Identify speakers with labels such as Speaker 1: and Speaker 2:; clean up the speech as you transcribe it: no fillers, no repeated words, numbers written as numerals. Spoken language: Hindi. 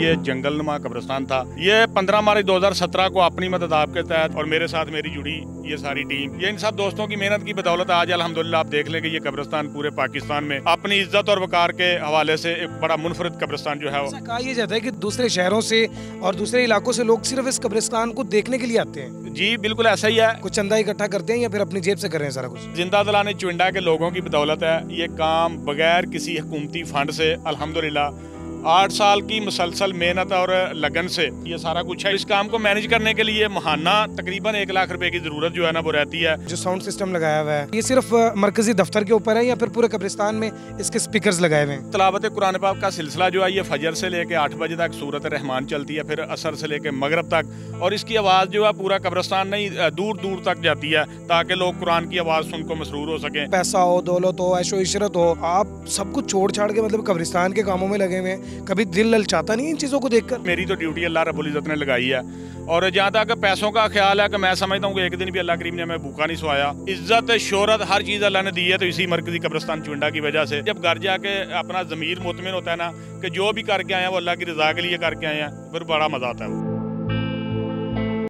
Speaker 1: ये जंगलनुमा कब्रिस्तान था। ये 15 मार्च 2017 को अपनी मदद आपके तहत और मेरे साथ मेरी जुड़ी ये सारी टीम, ये इन सब दोस्तों की मेहनत की बदौलत आज अल्हम्दुलिल्लाह आप देख लें कि ये कब्रिस्तान पूरे पाकिस्तान में अपनी इज्जत और वकार के हवाले से एक बड़ा मुनफरिद कब्रिस्तान जो है।
Speaker 2: कहा यह जाता है कि दूसरे शहरों से और दूसरे इलाकों से लोग सिर्फ इस कब्रिस्तान को देखने के लिए आते हैं।
Speaker 1: जी बिल्कुल ऐसा ही है।
Speaker 2: कुछ चंदा इकट्ठा करते हैं या फिर अपनी जेब से कर रहे हैं सारा कुछ?
Speaker 1: जिंदा दिलाने चुंडा के लोगों की बदौलत है ये काम, बगैर किसी हुकूमती फंड से अल्हम्दुलिल्लाह 8 साल की मुसलसल मेहनत और लगन से ये सारा कुछ है। इस काम को मैनेज करने के लिए महाना तकरीबन 1 लाख रुपए की जरूरत जो है ना वो रहती है।
Speaker 2: जो साउंड सिस्टम लगाया हुआ है ये सिर्फ मरकजी दफ्तर के ऊपर है या फिर पूरे कब्रिस्तान में इसके स्पीकर्स लगाए हुए हैं?
Speaker 1: तलावत कुरान पाक का सिलसिला जो है ये फजर से लेके 8 बजे तक सूरत रहमान चलती है, फिर असर से लेके मगरब तक, और इसकी आवाज़ जो है पूरा कब्रिस्तान नहीं दूर दूर तक जाती है ताकि लोग कुरान की आवाज़ सुन को मसरूर हो सकें।
Speaker 2: पैसा हो, दौलत हो, ऐशो इशरत हो, आप सब कुछ छोड़ छाड़ के मतलब कब्रिस्तान के कामों में लगे हुए हैं। कभी दिल चाहता नहीं इन चीज़ों को देखकर? मेरी तो ड्यूटी अल्लाह रब्बुल इज़्ज़त ने लगाई है, और जहाँ तक पैसों का ख्याल है कि मैं समझता हूँ कि एक दिन भी अल्लाह करीम ने हमें भूखा नहीं सोया। इज्जत, शोहरत, हर चीज़ अल्लाह ने दी है तो इसी मरकजी कब्रिस्तान चुंडा की वजह से। जब घर जाके अपना ज़मीर मुतमिन होता है ना कि जो भी करके आए हैं वो अल्लाह की रज़ा के लिए करके आए हैं, फिर बड़ा मज़ा आता है।